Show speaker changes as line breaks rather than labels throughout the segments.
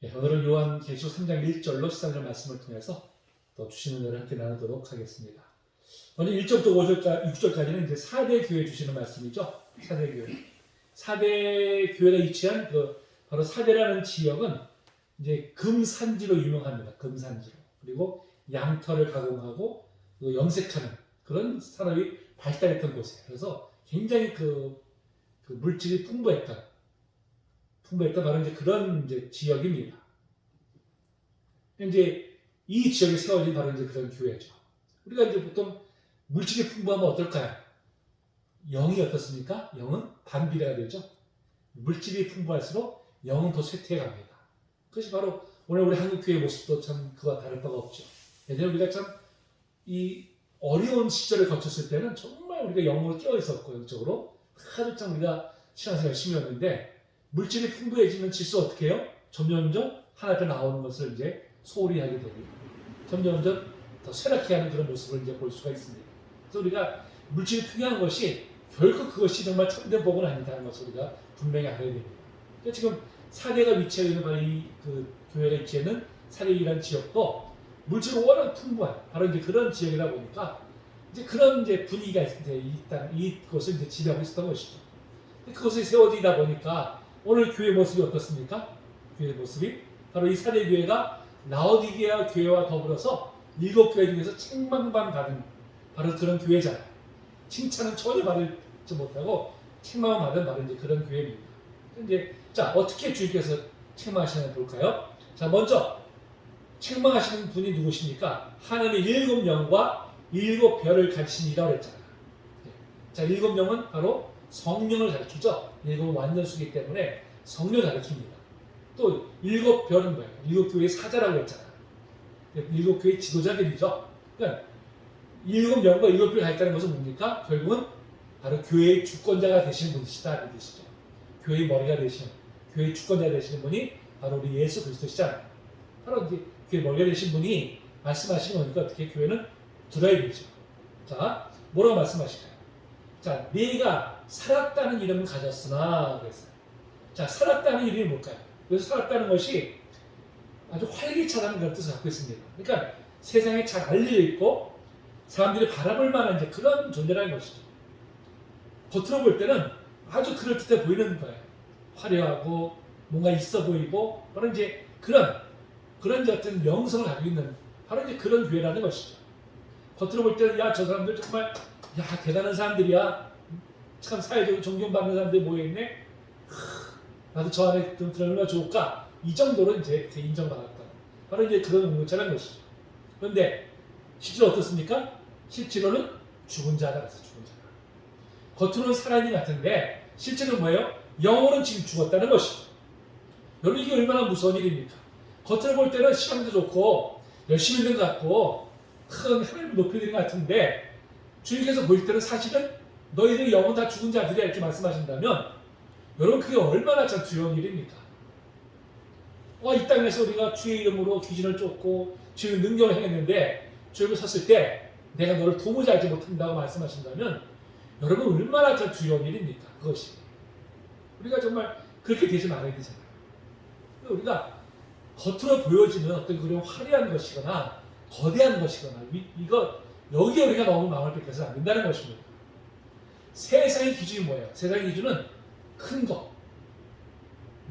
오늘은 요한계시록 3장 1절로 13절 말씀을 통해서 또 주시는 은혜를 함께 나누도록 하겠습니다. 오늘 1절부터 5절까지, 6절까지는 이제 4대 교회 주시는 말씀이죠. 4대 교회. 4대 교회가 위치한 바로 4대라는 지역은 이제 금산지로 유명합니다. 금산지로. 그리고 양털을 가공하고 염색하는 그런 산업이 발달했던 곳이에요. 그래서 굉장히 물질이 풍부했던 바로 이제 그런 이제 지역입니다. 이제 이 지역에 세워진 바로 이제 그런 교회죠. 우리가 이제 보통 물질이 풍부하면 어떨까요? 영이 어떻습니까? 영은 반비례가 되죠. 물질이 풍부할수록 영은 더 쇠퇴해 갑니다. 그것이 바로 오늘 우리 한국교회의 모습도 참 그와 다를 바가 없죠. 예전에 우리가 참 이 어려운 시절을 거쳤을 때는 정말 우리가 영으로 깨어 있었고, 영적으로 하루 참 우리가 신앙생활 열심히 했는데, 물질이 풍부해지면 질서 어떻게 해요? 점점점 하나님께 나오는 것을 이제 소홀히 하게 되고, 점점점 더 쇠락해 하는 그런 모습을 이제 볼 수가 있습니다. 그래서 우리가 물질이 풍요한 것이 결코 그것이 정말 참된 복은 아니다는 것을 우리가 분명히 알아야 됩니다. 그러니까 지금 사대가 위치해 있는 바로 교회가 위치해 있는 사대이라는 지역도 물질이 워낙 풍부한 바로 이제 그런 지역이다 보니까 이제 그런 이제 분위기가 이곳을 이제 지배하고 있었던 것이죠. 그것이 세워지다 보니까 오늘 교회 모습이 어떻습니까? 교회 모습이 바로 이 사대 교회가 라오디게아 교회와 더불어서 7교회 중에서 책망만 받은 바로 그런 교회잖아요. 칭찬은 전혀 받지 못하고 책망만 받은 바로 이제 그런 교회입니다. 이제 자, 어떻게 주님께서 책망하시나 볼까요? 자, 먼저 책망하시는 분이 누구십니까? 하나님의 7영과 7별을 가르치신 이라고 했잖아요. 자, 7영은 바로 성령을 가르치죠. 7은 완전수이기 때문에 성령을 가르칩니다. 또 7별은 뭐예요? 7교회의 사자라고 했잖아요. 7교회의 지도자들이죠. 그러니까 7영과 7별을 가르치는 것은 뭡니까? 결국은 바로 교회의 주권자가 되시는 분이시다. 이 뜻이죠. 교회의 머리가 되시는, 교회의 주권자가 되시는 분이 바로 우리 예수 그리스도시잖아요. 바로 이제 교회 머리가 되신 분이 말씀하시는 거니까 어떻게 교회는 들어야 되죠. 자, 뭐라고 말씀하실까요? 자, 네가 살았다는 이름을 가졌으나 그랬어요. 자, 살았다는 이름이 뭘까요? 그래서 살았다는 것이 아주 활기차다는 그런 뜻을 갖고 있습니다. 그러니까 세상에 잘 알려져 있고 사람들이 바라볼 만한 이제 그런 존재라는 것이죠. 겉으로 볼 때는 아주 그럴듯해 보이는 거예요. 화려하고 뭔가 있어 보이고 바로 이제 그런 어떤 명성을 가지고 있는 바로 이제 그런 교회라는 것이죠. 겉으로 볼 때는 야, 저 사람들 정말 대단한 사람들이야. 참 사회적으로 존경받는 사람들이 모여있네. 나도 저 안에 좀 들어가면 좋을까? 이 정도로 이제 인정받았다. 바로 이제 그런 공동체라는 것이죠. 그런데 실제로 어떻습니까? 실제로는 죽은 자다. 그래서 죽은 자다. 겉으로는 살아있는 것 같은데 실제로는 뭐예요? 영혼은 지금 죽었다는 것이죠. 여러분, 이게 얼마나 무서운 일입니까? 겉으로 볼 때는 시간도 좋고 열심히 있는 것 같고 큰 하나님을 높여드리는 것 같은데 주님께서 보실 때는 사실은 너희들 영혼 다 죽은 자들이야 이렇게 말씀하신다면 여러분, 그게 얼마나 참 두려운 일입니까? 이 땅에서 우리가 주의 이름으로 귀신을 쫓고 주의 능력을 행했는데 주님을 섰을 때 내가 너를 도무지 알지 못한다고 말씀하신다면 여러분, 얼마나 참 두려운 일입니까? 그것이 우리가 정말 그렇게 되지 말아야 되잖아요. 우리가 겉으로 보여지는 어떤 그런 화려한 것이거나 거대한 것이거나 여기에 우리가 너무 마음을 뺏겨서는 안 된다는 것입니다. 세상의 기준이 뭐예요? 세상의 기준은 큰 것,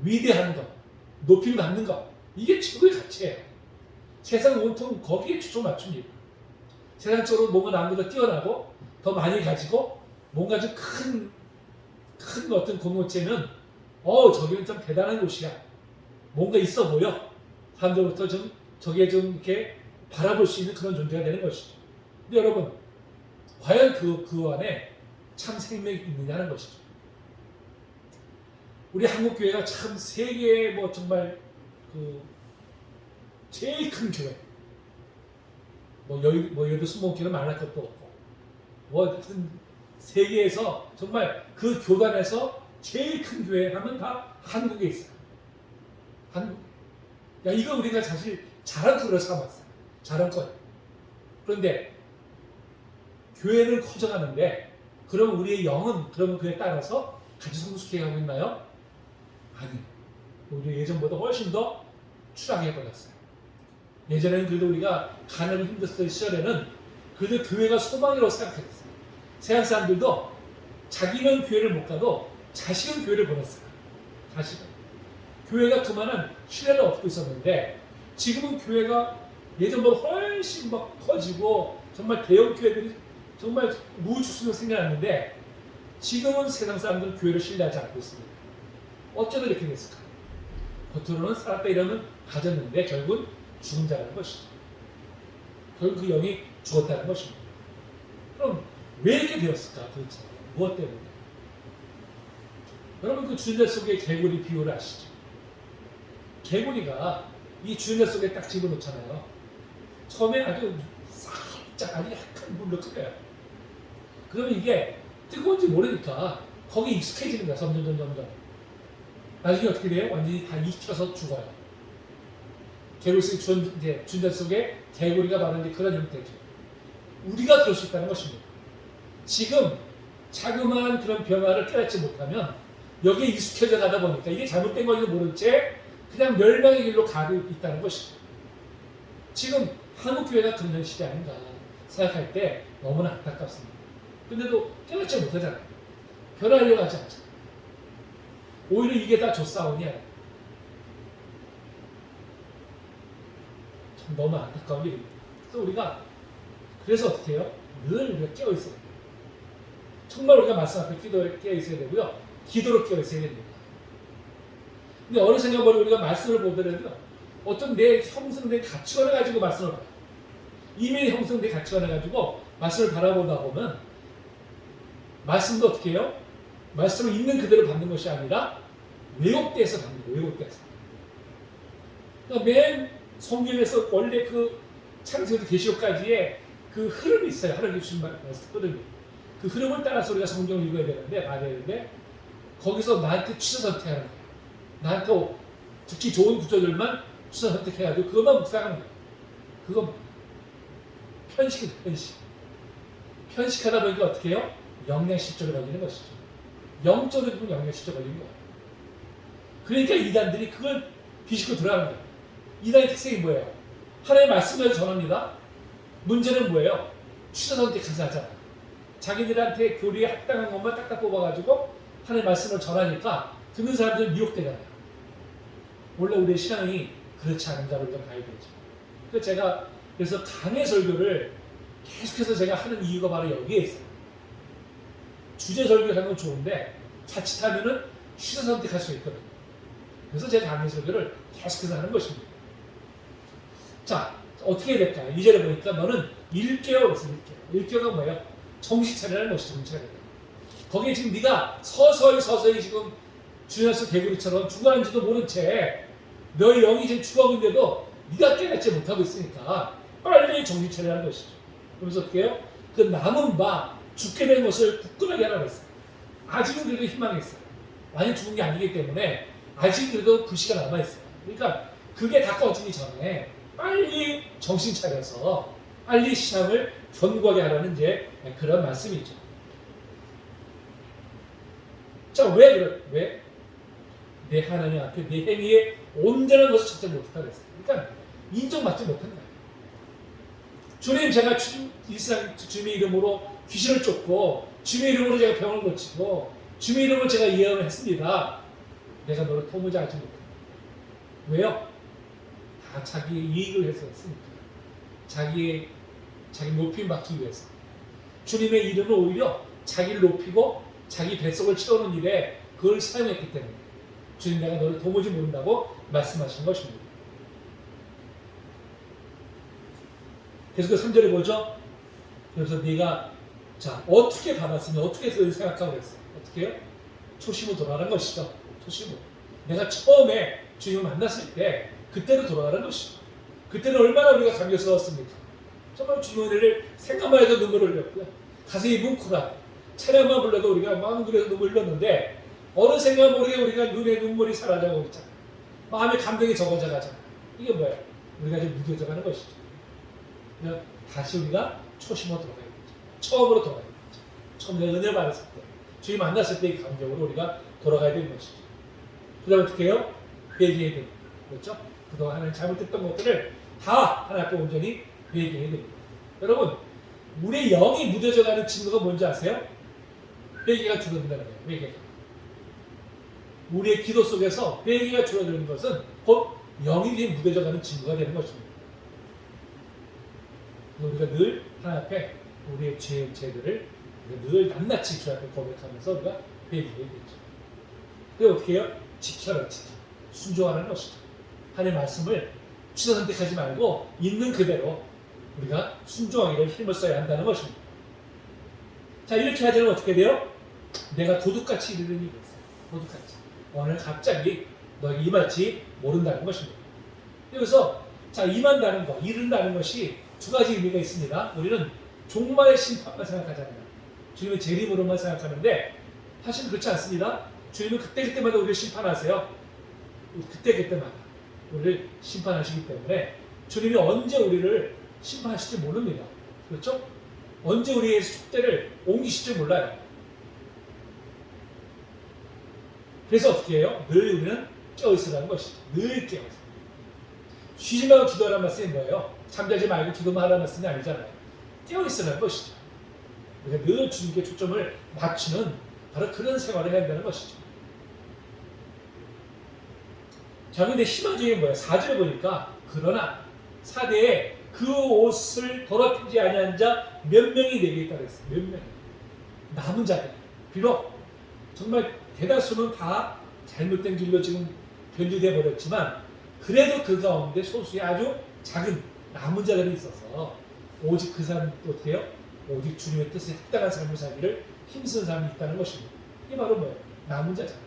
위대한 것, 높임 받는 것, 이게 최고의 가치예요. 세상은 온통 거기에 초점 맞춥니다. 세상적으로 뭔가 남보다 뛰어나고 더 많이 가지고 뭔가 좀 큰 어떤 공동체는 저기는 좀 대단한 곳이야. 뭔가 있어 보여. 사람들부터 좀 저기에 좀 이렇게 바라볼 수 있는 그런 존재가 되는 것이죠. 근데 여러분, 과연 그 안에 참 생명이 있느냐는 것이죠. 우리 한국교회가 참 세계에 정말 제일 큰 교회. 여기도 순복교는 말할 것도 없고. 하여튼 세계에서 정말 그 교단에서 제일 큰 교회 하면 다 한국에 있어요. 한국. 이거 우리가 사실 자랑거리로 삼았어요. 자랑거리. 그런데 교회는 커져가는데 그럼 우리의 영은 그러면 그에 따라서 같이 성숙해 가고 있나요? 아니요. 오히려 예전보다 훨씬 더 추락해버렸어요. 예전에는 그래도 우리가 가난이 힘들었을 시절에는 그래도 교회가 소망이라고 생각했어요. 세상 사람들도 자기는 교회를 못 가도 자식은 교회를 보냈어요. 자식은. 교회가 그만한 신뢰를 얻고 있었는데 지금은 교회가 예전보다 훨씬 막 커지고 정말 대형 교회들이 정말 무주수로 생겨났는데 지금은 세상 사람들은 교회를 신뢰하지 않고 있습니다. 어쩌다 이렇게 됐을까? 겉으로는 살았다 이러면 가졌는데 결국은 죽은 자라는 것이죠. 결국 그 영이 죽었다는 것입니다. 그럼 왜 이렇게 되었을까? 도대체 무엇 때문에? 여러분 그 주인자 속의 개구리 비유를 아시죠? 개구리가 이 주인자 속에 딱 집어넣잖아요. 처음에 아주 살짝 아주 약간 물로 끓여요. 그러면 이게 뜨거운지 모르니까 거기에 익숙해지는 거야. 점점. 나중에 어떻게 돼요? 완전히 다 익혀서 죽어요. 개구리 속의 주인자 속에 개구리가 바로 이제 그런 형태죠. 우리가 그럴 수 있다는 것입니다. 지금 자그마한 그런 변화를 깨닫지 못하면 여기에 익숙해져 가다 보니까 이게 잘못된 건지 모른 채 그냥 멸망의 길로 가고 있다는 것이죠. 지금 한국 교회가 그런 현실이 아닌가 생각할 때 너무나 안타깝습니다. 근데도 깨닫지 못하잖아요. 변화하려고 하지 않잖아요. 오히려 이게 다 조싸움이야. 참 너무 안타까운 일입니다. 그래서 우리가 그래서 어떻게 해요? 늘 우리가 깨어 있어야 돼요. 정말 우리가 말씀 앞에 기도에 깨어 있어야 되고요. 기도로 깨어 있어야 됩니다. 근데 어느 생각보다 우리가 말씀을 보더라도 어떤 내 형성된 가치관을 가지고 말씀을 봐요. 이미 형성된 가치관을 가지고 말씀을 바라보다 보면 말씀도 어떻게 해요? 말씀을 있는 그대로 받는 것이 아니라 왜곡돼서 받는 거예요. 왜곡돼서. 그러니까 맨 성경에서 원래 그 창세부터 계시록까지의 그 흐름이 있어요. 하나님 주신 흐름이. 그 흐름을 따라서 우리가 성경을 읽어야 되는데 봐야 되는데 거기서 나한테 취사 선택하는 거예요. 나한테 듣기 좋은 구절들만 취사 선택해가지고 그것만 묵상하는 거예요. 그건 편식이에요. 편식하다 보니까 어떻게 해요? 영양실조를 걸리는 것이죠. 영적으로 보면 영양실조 걸리는 거예요. 그러니까 이단들이 그걸 비집고 들어가는 거예요. 이단의 특색이 뭐예요? 하나님의 말씀을 전합니다. 문제는 뭐예요? 취사 선택해서 하잖아요. 자기들한테 교리에 합당한 것만 딱딱 뽑아가지고 하나님의 말씀을 전하니까 듣는 사람들은 미혹되잖아요. 원래 우리의 신앙이 그렇지 않은가 우리가 봐야 되죠. 그래서 강의 설교를 계속해서 제가 하는 이유가 바로 여기에 있어요. 주제 설교를 하는 건 좋은데 자칫하면은 취사 선택할 수 있거든요. 그래서 제가 강의 설교를 계속해서 하는 것입니다. 자, 어떻게 해야 될까요? 2절에 보니까 너는 일깨어 그랬어요. 일깨어가 뭐예요? 정신 차리라는 것이죠. 정신 차리라. 거기에 지금 네가 서서히 지금 주연수 개구리처럼 죽어가는지도 모른 채 너의 영이 지금 죽어가고 있는데도 네가 깨닫지 못하고 있으니까 빨리 정신 차리라는 것이죠. 그러면서 어떻게 해요? 그 남은 바 죽게 된 것을 굳건하게 하라고 했어요. 아직은 그래도 희망이 있어요. 완전 죽은 게 아니기 때문에 아직 그래도 불씨가 남아있어요. 그러니까 그게 다 꺼지기 전에 빨리 정신 차려서 빨리 신앙을 견고하게 하라는 이제 그런 말씀이죠. 자, 왜? 내 하나님 앞에 내 행위에 온전한 것을 찾지 못했다고 했어요. 그러니까 인정받지 못한 거예요. 주님, 제가 주님의 이름으로 귀신을 쫓고 주님의 이름으로 제가 병을 고치고 주님의 이름으로 제가 예언을 했습니다. 내가 너를 도무지 알지 못한다. 왜요? 다 자기의 이익을 위해서 했으니까. 자기 높임 받기 위해서. 주님의 이름을 오히려 자기를 높이고 자기 뱃속을 채우는 일에 그걸 사용했기 때문에 주님, 내가 너를 도무지 모른다고 말씀하신 것입니다. 그래서 그 3절에 보죠. 그래서 네가 자 어떻게 받았으면 어떻게 생각하고 그랬어요? 어떻게 해요? 초심으로 돌아가는 것이죠. 초심으로. 내가 처음에 주님을 만났을 때 그때로 돌아가는 것이죠. 그때는 얼마나 우리가 감격스러웠습니까? 정말 주님의 은혜를 생각만 해도 눈물을 흘렸고요. 가슴이 뭉클하고 찬양만 불러도 우리가 마음 그래서 눈물 흘렸는데 어느 생각 모르게 우리가 눈에 눈물이 사라져가고 있잖아요. 마음의 감동이 적어져 가잖아요. 이게 뭐예요? 우리가 이제 무뎌져 가는 것이죠. 그러니까 다시 우리가 초심으로 돌아가야 되죠. 처음으로 돌아가야 되죠. 처음에 은혜를 받았을 때 주님 만났을 때의 감격으로 우리가 돌아가야 되는 것이죠. 그 다음에 어떻게 해요? 회개해야 됩니다. 그렇죠? 그동안 하나님 잘못했던 것들을 다 하나님 앞에 온전히 회개해야 됩니다. 여러분, 우리의 영이 무뎌져가는 증거가 뭔지 아세요? 회개가 줄어든다는 거예요. 회개가. 우리의 기도 속에서 회개가 줄어드는 것은 곧 영이 무뎌져가는 증거가 되는 것입니다. 우리가 늘 하나님 앞에 우리의 죄들을 늘 낱낱이 주 앞에 고백하면서 우리가 회개해야겠죠. 그래서 어떻게 해요? 지켜라, 지켜. 순종하라는 것이죠. 하나님의 말씀을 취사 선택하지 말고 있는 그대로 우리가 순종하기를 힘을 써야 한다는 것입니다. 자, 이렇게 하자면 어떻게 돼요? 내가 도둑같이 이르는 일이 있어요. 도둑같이. 오늘 갑자기 너에게 임할지 모른다는 것입니다. 여기서 자, 임한다는 것, 이른다는 것이 두 가지 의미가 있습니다. 우리는 종말의 심판만 생각하잖아요. 주님의 재림으로만 생각하는데 사실 그렇지 않습니다. 주님은 그때그때마다 우리를 심판하세요. 그때그때마다 우리를 심판하시기 때문에 주님이 언제 우리를 심판하실지 모릅니다. 그렇죠? 언제 우리의 촛대를 옮기실지 몰라요. 그래서 어떻게 해요? 늘 우리는 깨어있으라는 것이죠. 늘 깨어있어. 쉬지 말고 기도하라는 말씀이 뭐예요? 잠자지 말고 기도만 하라는 말씀이 아니잖아요. 깨어있으라는 것이죠. 우리가 늘 주님께 초점을 맞추는 바로 그런 생활을 해야 한다는 것이죠. 자, 근데 희망적인 게 뭐예요? 4절에 보니까 그러나 사대에 그 옷을 더럽히지 아니한 자 몇 명이 내게 있다고 했어요. 몇 명이. 남은 자들. 비록 정말 대다수는 다 잘못된 길로 지금 변질되어 버렸지만 그래도 그 가운데 소수의 아주 작은 남은 자들이 있어서 오직 그 사람이 어떻게 해요? 오직 주님의 뜻에 합당한 삶을 살기를 힘쓰는 사람이 있다는 것입니다. 이게 바로 뭐예요? 남은 자잖아요.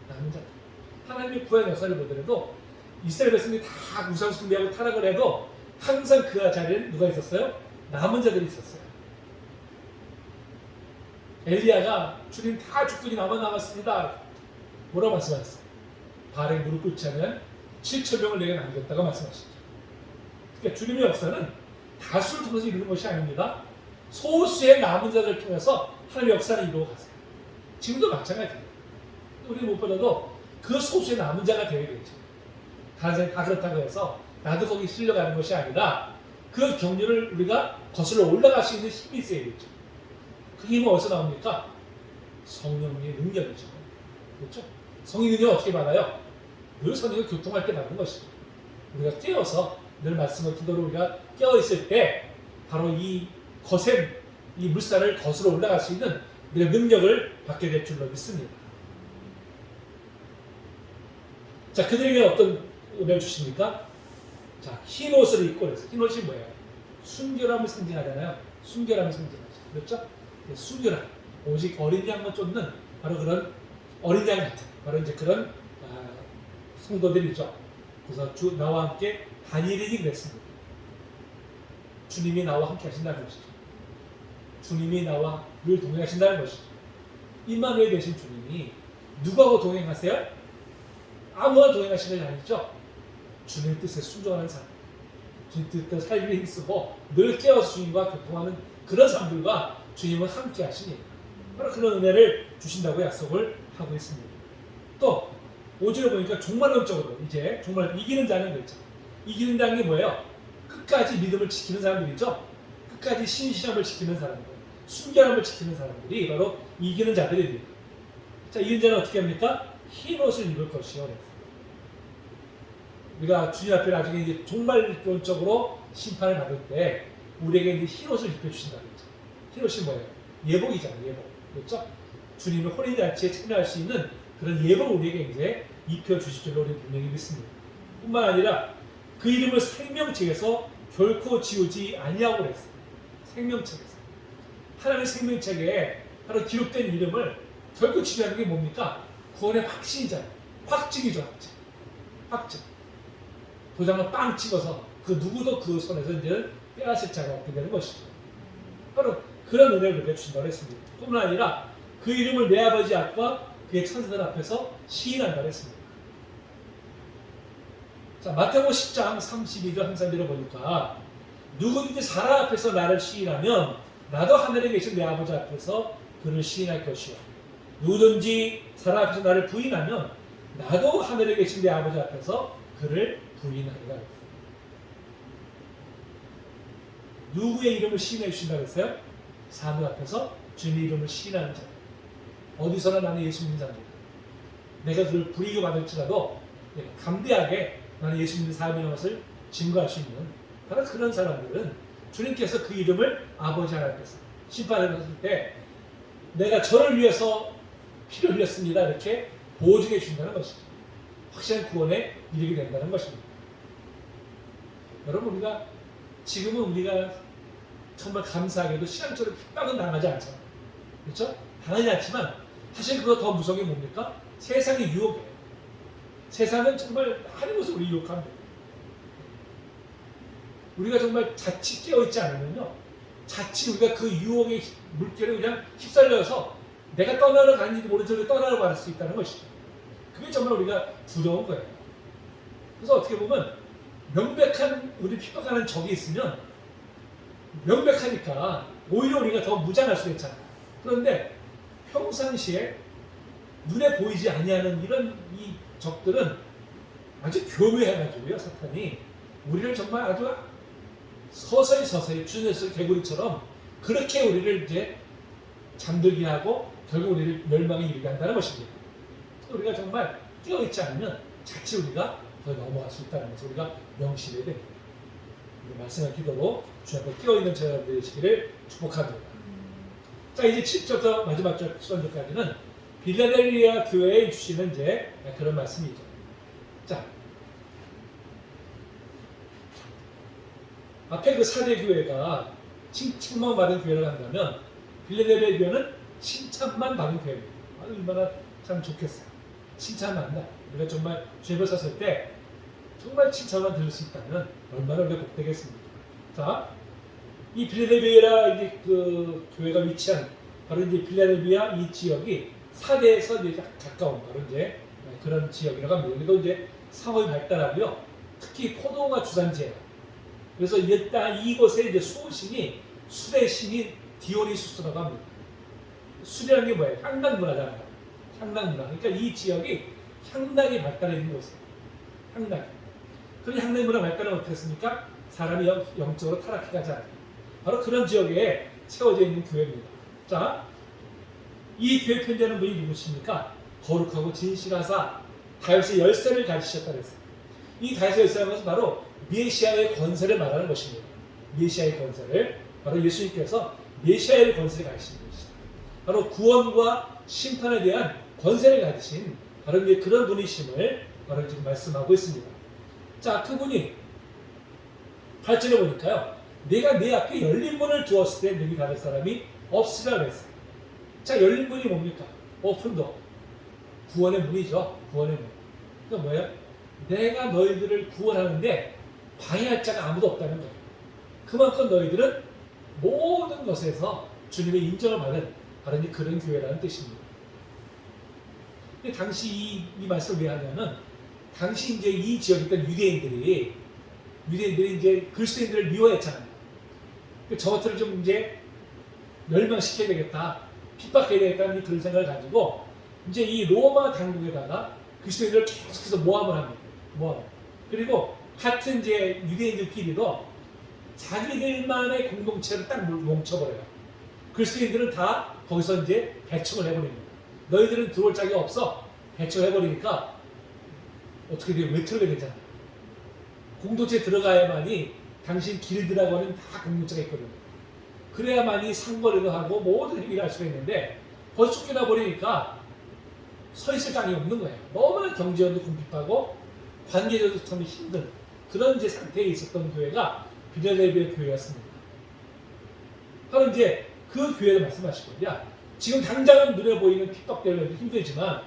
남은 자들. 하나님의 구원 역사를 보더라도 이스라엘 백성들이 다 우상 숭배하고 타락을 해도 항상 그 자리에는 누가 있었어요? 남은 자들이 있었어요. 엘리야가 주님 다 죽더니 나만 남았습니다. 뭐라고 말씀하셨어요? 바알에 무릎 꿇지 않으면 7,000명을 내게 남겼다고 말씀하시죠. 그러니까 주님의 역사는 다수를 통해서 이루는 것이 아닙니다. 소수의 남은 자들을 통해서 하나님의 역사를 이루어 가세요. 지금도 마찬가지예요. 우리는 무엇보다도 그 소수의 남은 자가 되어야 되죠. 다른 사람이 다 그렇다고 해서 나도 거기 실려가는 것이 아니라 그 경륜을 우리가 거슬러 올라갈 수 있는 힘이 있어야겠죠. 그 힘은 어디서 나옵니까? 성령의 능력이죠. 그렇죠? 성령의 능력을 어떻게 받아요? 늘 성령을 교통할 때 받는 것이죠. 우리가 깨어서 늘 말씀을 기도로 우리가 깨어있을 때 바로 이 거센 이 물살을 거슬러 올라갈 수 있는 우리가 능력을 받게 될 줄로 믿습니다. 자, 그들에게 어떤 은혜를 주십니까? 자, 흰 옷을 입고 그래서 흰 옷이 뭐예요? 순결함을 상징하잖아요. 순결함을 상징하죠. 그렇죠? 순결함. 오직 어린 양만 쫓는 바로 그런 어린 양 같은 바로 이제 그런 성도들이죠. 그래서 나와 함께 단일인이 그랬습니다. 주님이 나와 함께 하신다는 것이죠. 주님이 나와 늘 동행하신다는 것이죠. 임마누엘 되신 주님이 누구하고 동행하세요? 아무나 동행하시는 게 아니죠. 주님의 뜻에 순종하는 사람, 주님 뜻대로 살기 힘쓰고 늘 깨어서 주님과 교통하는 그런 사람들과 주님은 함께 하시니 바로 그런 은혜를 주신다고 약속을 하고 있습니다. 또 5절에 보니까 종말론적으로 이제 정말 이기는 자는 그렇죠. 이기는 자는 게 뭐예요? 끝까지 믿음을 지키는 사람들이죠. 끝까지 신실함을 지키는 사람들, 순결함을 지키는 사람들이 바로 이기는 자들입니다. 자, 이기는 자는 어떻게 합니까? 흰 옷을 입을 것이요. 우리가 주님 앞에 나중에 이제 종말론적으로 심판을 받을 때 우리에게 이제 흰 옷을 입혀주신다 그랬죠. 흰 옷이 뭐예요? 예복이잖아요. 예복. 그렇죠? 주님의 혼인잔치에 참여할 수 있는 그런 예복을 우리에게 이제 입혀주실 줄로 우리는 분명히 믿습니다. 뿐만 아니라 그 이름을 생명책에서 결코 지우지 아니하고 그랬어요. 생명책에서. 하나님의 생명책에 바로 기록된 이름을 결코 지우는 게 뭡니까? 구원의 확신이잖아요. 확증이죠. 확증. 확증. 도장을 빵 찍어서 그 누구도 그 손에서 이제는 빼앗을 자가 없게 되는 것이죠. 바로 그런 은혜를 우리가 주신다고 했습니다. 뿐만 아니라 그 이름을 내 아버지 앞과 그의 천사들 앞에서 시인한다고 했습니다. 자, 마태복음 10장 32절 33절을 보니까 누구든지 사람 앞에서 나를 시인하면 나도 하늘에 계신 내 아버지 앞에서 그를 시인할 것이요. 누구든지 사람 앞에서 나를 부인하면 나도 하늘에 계신 내 아버지 앞에서 그를 부인하리라. 누구의 이름을 시인해 주신다고 했어요? 사람들 앞에서 주님의 이름을 시인하는 자. 어디서나 나는 예수 믿는 자입니다. 내가 그를 불이익을 받을지라도 담대하게 나는 예수 믿는 사람이라는 것을 증거할 수 있는 바로 그런 사람들은 주님께서 그 이름을 아버지 하나님께서 심판을 하실 때 내가 저를 위해서 피를 흘렸습니다. 이렇게 보증해 준다는 것이죠. 확실한 구원에 이르게 된다는 것입니다. 여러분 우리가 지금은 우리가 정말 감사하게도 신앙적으로 핍박은 당하지 않잖아요. 그렇죠? 당하지 않지만 사실 그거 더 무서운 게 뭡니까? 세상의 유혹이에요. 세상은 정말 하는 것을 우리 유혹합니다. 우리가 정말 자칫 깨어있지 않으면요. 자칫 우리가 그 유혹의 물결에 그냥 휩쓸려서 내가 떠나러 가는지도 모른 척 떠나러 갈 수 있다는 것이죠. 그게 정말 우리가 두려운 거예요. 그래서 어떻게 보면 명백한 우리 핍박하는 적이 있으면 명백하니까 오히려 우리가 더 무장할 수 있잖아요. 그런데 평상시에 눈에 보이지 아니하는 이런 이 적들은 아주 교묘해가지고요. 사탄이 우리를 정말 아주 서서히 주넷을 개구리처럼 그렇게 우리를 이제 잠들게 하고 결국 우리를 멸망에 이르게 한다는 것입니다. 우리가 정말 깨어있지 않으면 자칫 우리가 더 넘어갈 수 있다는 것을 우리가 명심해야 됩니다. 말씀한 기도로 주 앞에 깨어있는 저희들 되시기를 축복합니다. 자, 이제 7절부터 마지막 절 수반절까지는 빌라델비아 교회에 주시는 이제 그런 말씀이죠. 자, 앞에 그 사대 교회가 칭찬만 받은 교회를 한다면 빌라델비아 교회는 칭찬만 받은 교회입니다. 얼마나 참 좋겠어요. 칭찬만 한다. 우리가 정말 죄를 샀을 때 정말 칭찬만 들을 수 있다면 얼마나 우리가 복되겠습니까? 자, 이 빌라델비아 이제 그 교회가 위치한 바로 이제 빌라델비아 이 지역이 사대에서 이제 가까운 바로 이제 그런 지역이라고 합니다. 여기도 이제 상업이 발달하고요. 특히 포도가 주산지예요. 그래서 일단 이곳에 이제 수호신이 술의 신이 디오니수스라고 합니다. 술이라는 게 뭐예요? 향락 문화잖아요. 향락 문화. 그러니까 이 지역이 향락이 발달해 있는 곳이에요. 향락. 그런 향락 문화 발달을 어떻게 했습니까? 사람이 영적으로 타락해 가지 않아요. 바로 그런 지역에 세워져 있는 교회입니다. 자, 이 교회 편지하는 분이 누구십니까? 거룩하고 진실하사 다윗의 열쇠를 가지셨다 그랬어요. 이 다윗의 열쇠라는 것은 바로 메시아의 권세를 말하는 것입니다. 메시아의 권세를 바로 예수님께서 메시아의 권세를 가지신 것이다. 바로 구원과 심판에 대한 권세를 가지신 바로 이제 그런 분이심을 바로 지금 말씀하고 있습니다. 자, 그분이 8절에 보니까요. 내가 내 앞에 열린 문을 두었을 때 능히 닫을 사람이 없으라 그랬어요. 자, 열린 문이 뭡니까? 오픈도. 구원의 문이죠. 구원의 문. 그러니까 뭐예요? 내가 너희들을 구원하는데 방해할 자가 아무도 없다는 거예요. 그만큼 너희들은 모든 것에서 주님의 인정을 받은 바로 그런 교회라는 뜻입니다. 근데 당시 이 말씀을 왜 하냐면 당시 이제 이 지역에 있던 유대인들이 이제 그리스도인들을 미워했잖아요. 저것들을 좀 이제 멸망시켜야 되겠다, 핍박해야 되겠다는 그런 생각을 가지고 이제 이 로마 당국에다가 그리스도인들을 계속해서 모함을 합니다. 모함. 그리고 같은 이제 유대인들끼리도 자기들만의 공동체를 딱 뭉쳐버려요. 그리스도인들은 다 거기서 이제 배척을 해버립니다. 너희들은 들어올 자격이 없어. 배척을 해버리니까 어떻게 돼요? 외톨게 되잖아요. 공동체에 들어가야만이 당신 길드라고 하는 다 공동체가 있거든요. 그래야만이 상거래도 하고 모든 행위를 할 수가 있는데 거기서 쫓겨나 버리니까 서 있을 땅이 없는 거예요. 너무나 경제적으로 궁핍하고 관계적으로 참 힘든 그런 이제 상태에 있었던 교회가 빌라델비아 교회였습니다. 바로 이제 그 교회를 말씀하시거든요. 지금 당장은 눈에 보이는 핍박되는 힘들지만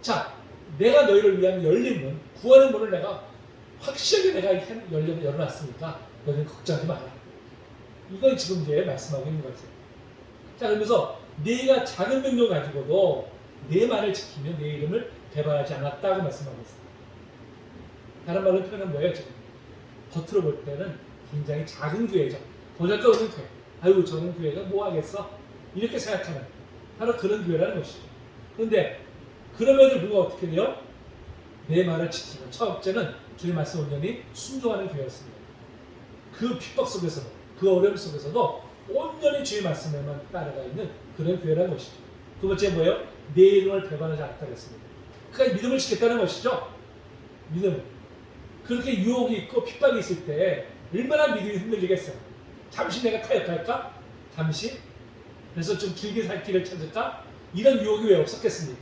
자, 내가 너희를 위한 열린 문, 구원의 문을 내가 확실하게 내가 열어놨으니까 너희는 걱정하지 마라. 이걸 지금 이제 말씀하고 있는 거죠. 자, 그러면서 네가 작은 능력 가지고도 내 말을 지키면 내 이름을 배반하지 않았다고 말씀하고 있습니다. 다른 말로 표현은 뭐예요? 지금 겉으로 볼 때는 굉장히 작은 교회죠. 보잘것없는 교회. 아이고 저는 교회가 뭐 하겠어? 이렇게 생각하는 바로 그런 교회라는 것이죠. 그런데 그럼에도 불구하고 어떻게 돼요? 내 말을 지키면 첫째는 주님 말씀 온전히 순종하는 교회였습니다. 그 핍박 속에서도, 그 어려움 속에서도 온전히 주의 말씀에만 따라가 있는 그런 교회라는 것이죠. 두 번째 뭐예요? 내 이름을 배반하지 않았다고 했습니다. 그러니까 믿음을 지켰다는 것이죠. 믿음. 그렇게 유혹이 있고 핍박이 있을 때 얼마나 믿음이 흔들리겠어요. 잠시 내가 타협할까? 잠시? 그래서 좀 길게 살 길을 찾을까? 이런 유혹이 왜 없었겠습니까?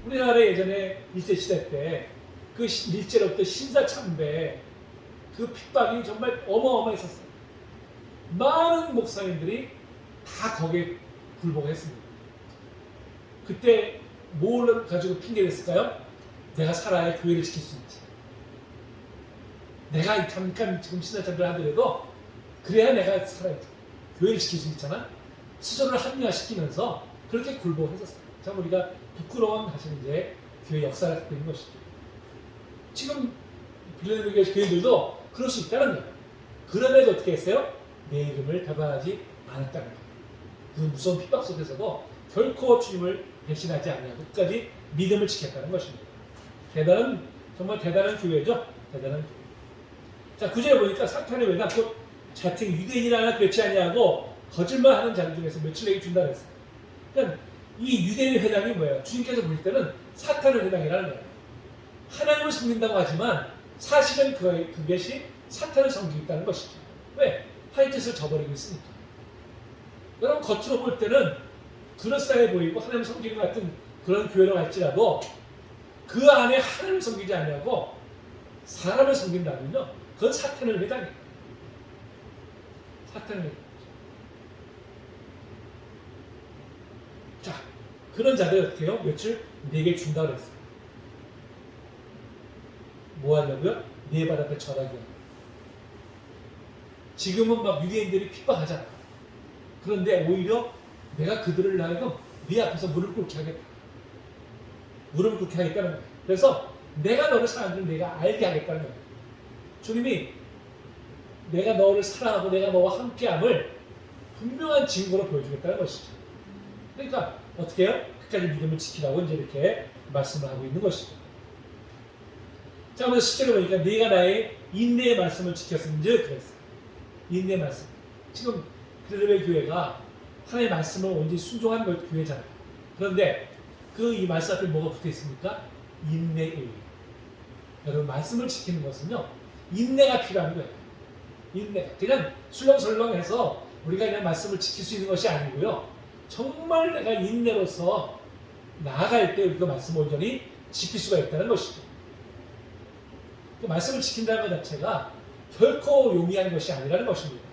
우리나라 예전에 일제시대 때 그 일제로부터 신사참배 그 핍박이 정말 어마어마했었어요. 많은 목사님들이 다 거기에 굴복했습니다. 그때 뭘 가지고 핑계를 냈을까요? 내가 살아야 교회를 지킬 수 있지. 내가 잠깐 지금 신사참배를 하더라도 그래야 내가 살아야지. 교회를 지킬 수 있잖아. 스스로를 합리화시키면서 그렇게 굴복했었어요. 참 우리가 부끄러운 사실 이제 교회 역사를 갖고 있는 것이죠. 지금 빌라델비아 교회들도 그럴 수 있다는 거예요. 그럼에도 어떻게 했어요? 내 이름을 배반하지 않았다는 거예요. 그 무서운 핍박 속에서도 결코 주님을 배신하지 아니하고 끝까지 믿음을 지켰다는 것입니다. 정말 대단한 교회죠. 대단한 교회. 자, 9절에 보니까 사탄이 왜 자꾸 자칭 유대인이라나 그렇지 아니하고 거짓말하는 자들 중에서 며칠에게 준다 그랬어요. 그러니까 이 유대인 회당이 뭐예요? 주님께서 볼 때는 사탄의 회당이라는 거예요. 하나님을 섬긴다고 하지만 사실은 그것이 사탄을 섬기고 있다는 것이죠. 왜? 할 짓을 저버리고 있으니까. 여러분 겉으로 볼 때는 그럴싸해 보이고 하나님을 섬기는 것 같은 그런 교회로 할지라도 그 안에 하나님을 섬기지 아니하고 사람을 섬긴다면요, 그건 사탄의 회당이에요. 사탄의 회당. 자, 그런 자들 어떻게 해요? 며칠 내게 준다고 그랬어요. 뭐 하려고요? 네 발 앞에 절하게 하고. 지금은 막 유대인들이 핍박하잖아. 그런데 오히려 내가 그들을 하여금 네 앞에서 무릎 꿇게 하겠다. 무릎을 꿇게 하겠다는 거예요. 그래서 내가 너를 사랑하는 내가 알게 하겠다는 거예요. 주님이 내가 너를 사랑하고 내가 너와 함께함을 분명한 증거로 보여주겠다는 것이죠. 그러니까 어떻게 해요? 끝까지 믿음을 지키라고 이제 이렇게 말씀을 하고 있는 것이죠. 자, 그래서 실제로 보니까 네가 나의 인내의 말씀을 지켰은즉 그랬어요. 인내의 말씀. 지금 빌라델비아 교회가 하나님의 말씀을 온전히 순종한 교회잖아요. 그런데 그 이 말씀 앞에 뭐가 붙어 있습니까? 인내의. 여러분 말씀을 지키는 것은요, 인내가 필요한 거예요. 인내. 그냥 술렁술렁해서 우리가 그냥 말씀을 지킬 수 있는 것이 아니고요. 정말 내가 인내로서 나아갈 때 우리가 말씀을 온전히 지킬 수가 있다는 것이죠. 그 말씀을 지킨다는 것 자체가 결코 용이한 것이 아니라는 것입니다.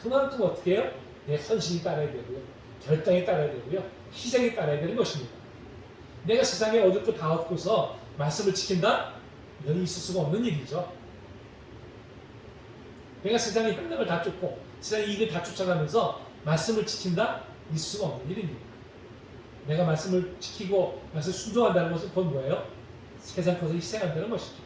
그만큼 어떻게 해요? 내 헌신이 따라야 되고요. 결단이 따라야 되고요. 희생이 따라야 되는 것입니다. 내가 세상에 얻을 거 다 얻고서 말씀을 지킨다? 이건 있을 수가 없는 일이죠. 내가 세상의 현장을 다 쫓고 세상의 이익을 다 쫓아가면서 말씀을 지킨다? 있을 수가 없는 일입니다. 내가 말씀을 지키고 말씀을 순종한다는 것은 그건 뭐예요? 세상 것을 희생한다는 것이죠.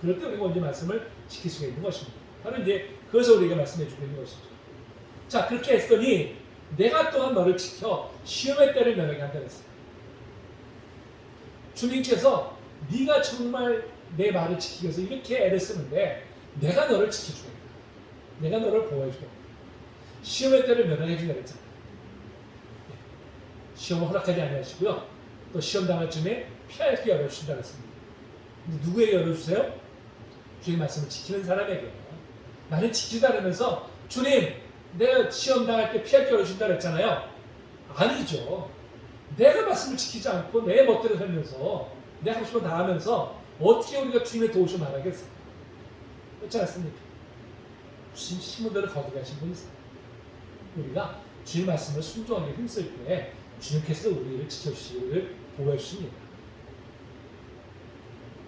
그럴 때 우리가 언제 말씀을 지킬 수가 있는 것입니다. 바로 이제 그래서 우리가 말씀해 주고 있는 것이죠. 자, 그렇게 했더니 내가 또한 너를 지켜 시험의 때를 면하게 한다 그랬어요. 주님께서 네가 정말 내 말을 지키기 위해서 이렇게 애를 쓰는데 내가 너를 지켜주겠다. 내가 너를 보호해주겠다. 시험의 때를 면하게 해준다 그랬잖아요. 시험을 허락하지 아니하시고요. 또 시험 당할 쯤에 피할 길 열어주신다 그랬습니다. 누구에게 열어주세요? 주님 말씀을 지키는 사람에게. 나는 지키다 그러면서 주님 내가 시험 당할 때 피할 길 열어주신다 그랬잖아요. 아니죠. 내가 말씀을 지키지 않고 내 멋대로 살면서 내가 하고 싶은 거 다 하면서 어떻게 우리가 주님의 도우심을 말하겠어요? 그렇지 않습니까? 주님 심은 대로 거듭하신 분이세요. 우리가 주님 말씀을 순종하게 힘쓸 때 주님께서 우리를 지켜주시고 우리를 보호해 주십니다.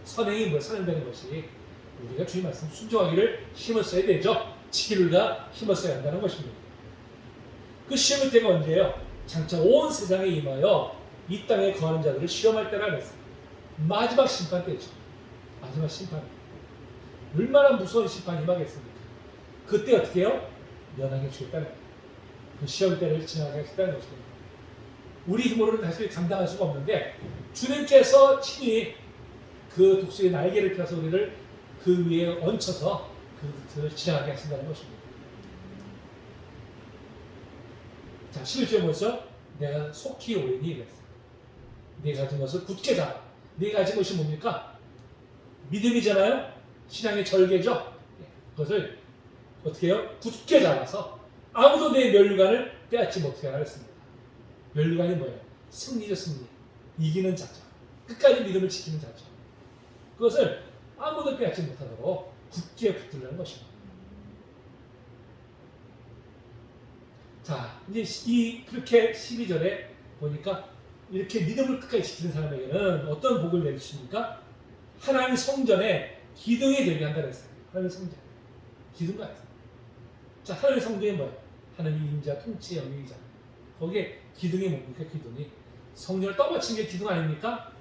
선행이 뭐예요? 선행되는 것이 우리가 주님 말씀 순종하기를 힘을 써야 되죠. 지키기가 힘을 써야 한다는 것입니다. 그 시험의 때가 언제예요? 장차 온 세상에 임하여 이 땅에 거하는 자들을 시험할 때라 그랬어요. 마지막 심판 때죠. 마지막 심판. 얼마나 무서운 심판이 임하겠습니까? 그때 어떻게 해요? 면하게 주겠다는 거예요. 그 시험 때를 지나가게 하겠다는 것입니다. 우리 힘으로는 사실 감당할 수가 없는데 주님께서 친히 그 독수리의 날개를 펴서 우리를 그 위에 얹혀서 그것을 지나가게 하신다는 것입니다. 자, 11절에 뭐죠? 내가 속히 오리니 이랬어요. 네 가진 것을 굳게 잡아. 네 가진 것이 뭡니까? 믿음이잖아요. 신앙의 절개죠. 그것을 어떻게 해요? 굳게 잡아서 아무도 내 면류관을 빼앗지 못하게 하였습니다. 면류관이 뭐예요? 승리죠, 승리. 이기는 자죠. 끝까지 믿음을 지키는 자죠. 그것을 아무도 빼앗지 못하도록 굳게 붙들라는 것입니다. 자, 이제 그렇게 12절에 보니까 이렇게 믿음을 끝까지 지키는 사람에게는 어떤 복을 내주십니까? 하나님 성전에 기둥이 되게 한다고 했어요. 하나님 성전. 기둥과 같아요. 자, 하나님 성전이 뭐예요? 하나님 인자, 통치, 영역이잖아요. 거기에 기둥이 뭡니까? 기둥이. 성전을 떠받친 게 기둥 아닙니까?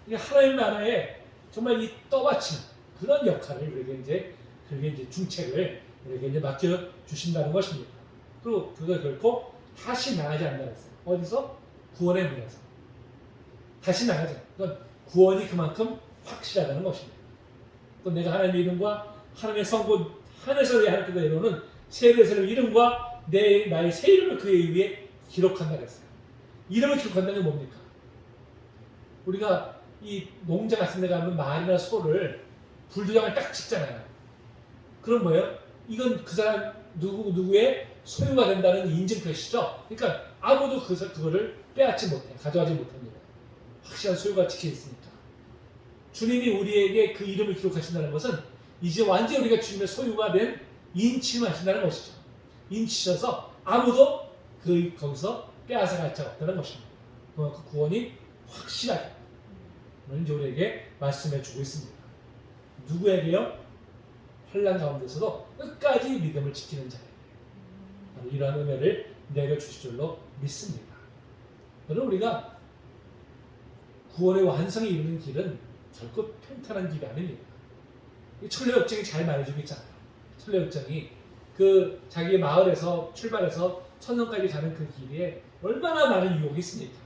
이게 하나님 나라에 정말 이 떠받치는 그런 역할을 우리에게 이제 중책을 우리에게 이제 맡겨주신다는 것입니다. 그리고 그걸 결코 다시 나가지 않는다고 했어요. 어디서? 구원의 문에서. 다시 나가지. 그러니까 구원이 그만큼 확실하다는 것입니다. 또 내가 하나님의 이름과 하나님의 성부 하늘에서 내 하나님께서 내려오는 세례에서의 이름과 나의 새 이름을 그의 위에 기록한다고 했어요. 이름을 기록한다는 게 뭡니까? 우리가 이 농장 같은 데 가면 말이나 소를 불도장을 딱 찍잖아요. 그럼 뭐예요? 이건 그 사람 누구의 소유가 된다는 인증표시죠. 그러니까 아무도 그거를 빼앗지 못해, 가져가지 못합니다. 확실한 소유가 찍혀 있으니까. 주님이 우리에게 그 이름을 기록하신다는 것은 이제 완전히 우리가 주님의 소유가 된 인치를 하신다는 것이죠. 인치셔서 아무도 거기서 빼앗아갈 자가 없다는 것입니다. 그 구원이 확실하게 이제 우리에게 말씀해 주고 있습니다. 누구에게요? 환난 가운데서도 끝까지 믿음을 지키는 자에게 이러한 은혜를 내려주실 줄로 믿습니다. 여러분, 우리가 구원의 완성에 이르는 길은 결코 평탄한 길이 아닙니다. 천례역정이 잘 말해주고 있잖아요. 천례역정이 그 자기 마을에서 출발해서 천성까지 가는 그 길에 얼마나 많은 유혹이 있습니까?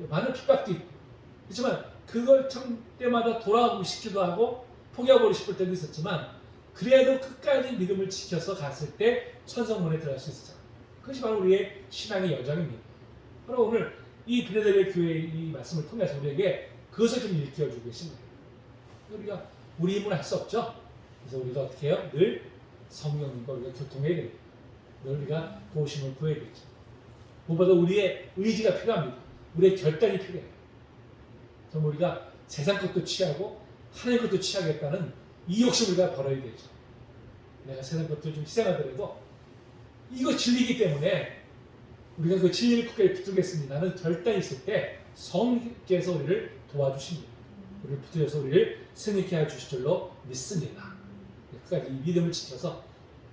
많은 핍박도 있고. 그렇지만 그걸 때마다 돌아가고 싶기도 하고 포기하고 싶을 때도 있었지만 그래도 끝까지 믿음을 지켜서 갔을 때 천성문에 들어갈 수 있었잖아요. 그것이 바로 우리의 신앙의 여정입니다. 바로 오늘 이 빌라델비아 교회의 이 말씀을 통해서 우리에게 그것을 좀 일깨워주고 계십니다. 우리가 우리 힘으로 할 수 없죠. 그래서 우리가 어떻게 해요? 늘 성령님과 우리가 교통해야 됩니다. 늘 우리가 도우심을 구해야겠죠. 무엇보다 우리의 의지가 필요합니다. 우리의 결단이 필요해요. 정말 우리가 세상 것도 취하고 하나님 것도 취하겠다는 이 욕심 우리가 버려야 되죠. 내가 세상 것도 좀 희생하더라도 이거 진리이기 때문에 우리가 그 진리를 끝까지 붙들겠습니다는 결단이 있을 때 성령께서 우리를 도와주십니다. 우리를 붙들어서 우리를 승리케 해 주실 줄로 믿습니다. 끝까지 이 믿음을 지켜서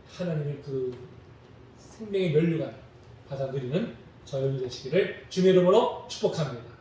하나님의 그 생명의 면류관을 받아들이는 저희들 되시기를 주님의 이름으로 축복합니다.